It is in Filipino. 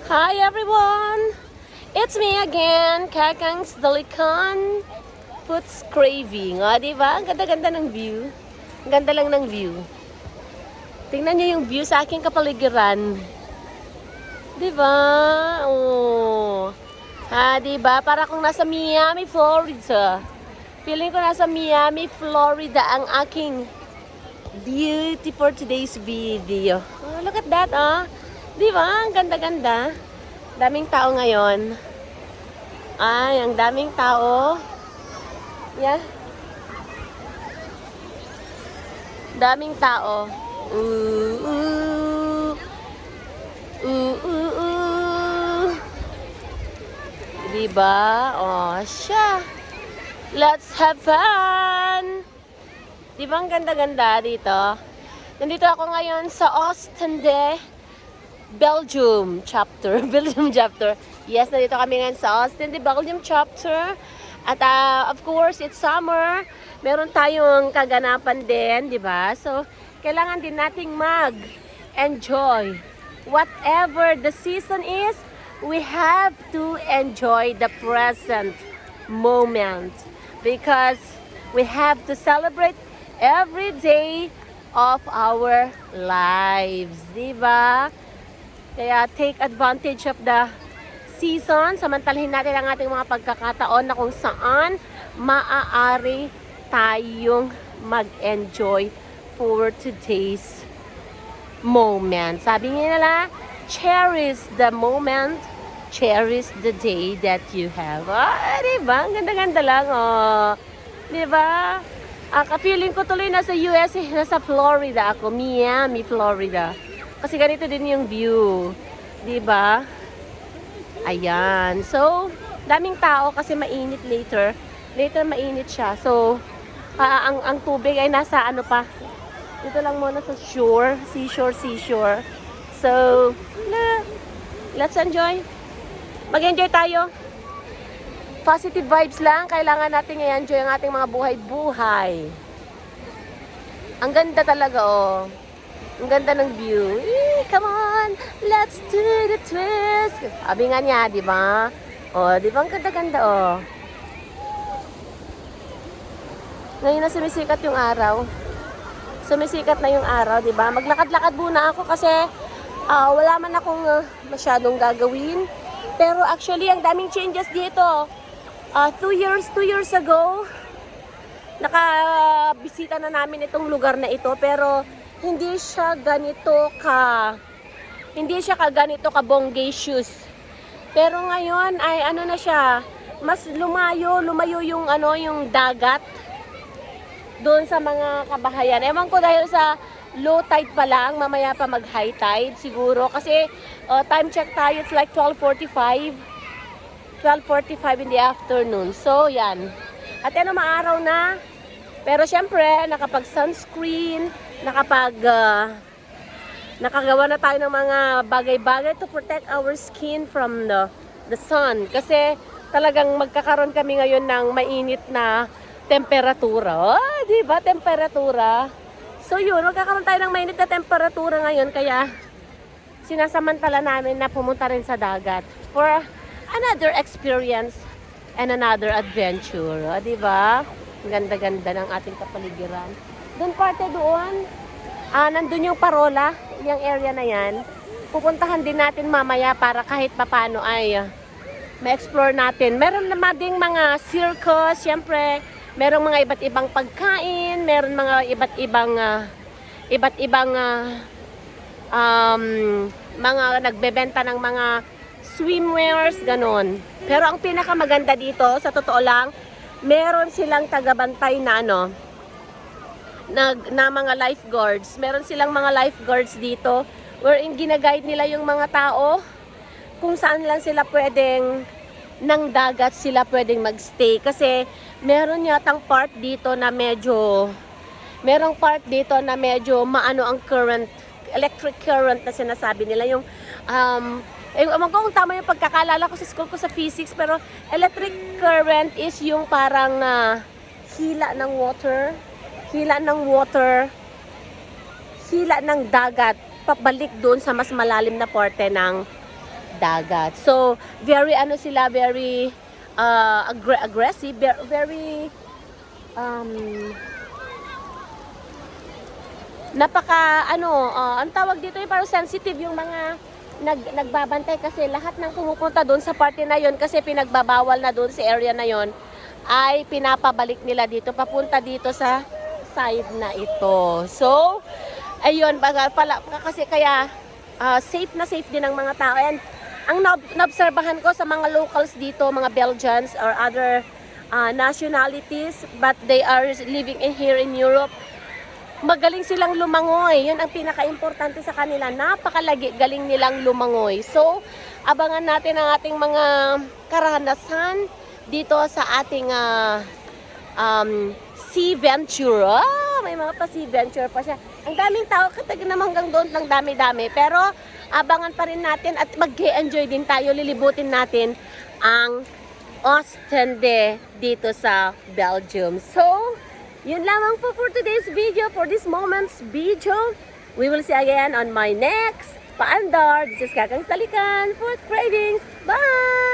Hi everyone! It's me again, Kakang's Dalikan Foods Craving. O, diba? Ang ganda-ganda ng view. Ang ganda lang ng view. Tingnan niyo yung view sa aking kapaligiran. Diba? Oh. Diba? Para kung nasa Miami, Florida. Feeling ko nasa Miami, Florida ang aking beauty for today's video. Oh, look at that, Diba? Ang ganda-ganda. Daming tao ngayon. Ay, ang daming tao. Yeah. Daming tao. Ooh, ooh. Ooh, ooh, ooh. Diba? Oh, siya. Let's have fun! Diba ang ganda-ganda dito? Nandito ako ngayon sa Oostende, Belgium chapter. Belgium chapter. Yes, nandito kami ngayon sa Oostende, Belgium chapter. At of course, it's summer. Meron tayong kaganapan din, di ba? So, kailangan din nating mag-enjoy. Whatever the season is, we have to enjoy the present moment. Because we have to celebrate every day of our lives, di ba? Kaya take advantage of the season. Samantalhin natin ang ating mga pagkakataon na kung saan maaari tayong mag-enjoy for today's moment. Sabi nga nila, cherish the moment, cherish the day that you have. Diba? Ang ganda-ganda lang, Diba? Ka-feeling ko tuloy nasa US, nasa Florida ako. Miami, Florida. Kasi ganito din yung view. Diba? Ayan. So, daming tao kasi mainit later. Later mainit siya. So, ang tubig ay nasa ano pa. Dito lang muna sa shore. Seashore. So, let's enjoy. Mag-enjoy tayo. Positive vibes lang. Kailangan natin i-enjoy ang ating mga buhay-buhay. Ang ganda talaga, Ang ganda ng view. Come on, let's do the twist. Sabi nga niya, di ba? Di ba ang ganda-ganda, Ngayon na sumisikat yung araw. Sumisikat na yung araw, di ba? Maglakad-lakad muna ako kasi wala man akong masyadong gagawin. Pero actually, ang daming changes dito. 2 years ago, nakabisita na namin itong lugar na ito, pero hindi siya ganito ka bongacious. Pero ngayon ay ano na siya, mas lumayo yung yung dagat doon sa mga kabahayan. Ewan ko dahil sa low tide pa lang, mamaya pa mag high tide siguro kasi time check tayo, it's like 12:45 in the afternoon. So yan. At maaraw na. Pero syempre, nakapag sunscreen, nakagawa na tayo ng mga bagay-bagay to protect our skin from the sun. Kasi talagang magkakaroon kami ngayon ng mainit na temperatura. Di ba? Temperatura. So yun, magkakaroon tayo ng mainit na temperatura ngayon. Kaya sinasamantala namin na pumunta rin sa dagat for another experience and another adventure. Di ba? Ang ganda-ganda ng ating kapaligiran. Doon parte doon, nandun yung Parola, yung area na yan. Pupuntahan din natin mamaya para kahit papano ay ma-explore natin. Meron naman ding mga circus, syempre, merong mga iba't ibang pagkain, meron mga iba't ibang mga nagbebenta ng mga swimwears, ganon. Pero ang pinakamaganda dito, sa totoo lang, meron silang tagabantay na na mga lifeguards. Meron silang mga lifeguards dito wherein ginaguide nila yung mga tao kung saan lang sila pwedeng ng dagat sila pwedeng magstay. Kasi meron yatang part dito na medyo maano ang current, electric current na sinasabi nila. Yung ewan ko kung tama yung pagkakalala ko sa school ko sa physics, pero electric current is yung parang hila ng dagat pabalik doon sa mas malalim na parte dagat. So, very ano sila, very aggressive, very napaka ang tawag dito ay parang sensitive yung mga nagbabantay kasi lahat ng pumupunta doon sa party na yon kasi pinagbabawal na doon sa area na yon ay pinapabalik nila dito papunta dito sa side na ito. So, ayun pala kasi kaya safe na safe din ang mga tao. And ang naobserbahan ko sa mga locals dito, mga Belgians or other nationalities but they are living here in Europe, magaling silang lumangoy. Yun ang pinaka-importante sa kanila. Galing nilang lumangoy. So, abangan natin ang ating mga karanasan dito sa ating sea venture. May mga pa-sea venture pa siya. Ang daming tao, katag naman hanggang doon ng dami-dami. Pero, abangan pa rin natin at mag-enjoy din tayo. Lilibutin natin ang Oostende dito sa Belgium. So, yun lamang po for today's video, for this moment's video. We will see again on my next paandar. This is Kakang Salikan, Food Cravings. Bye!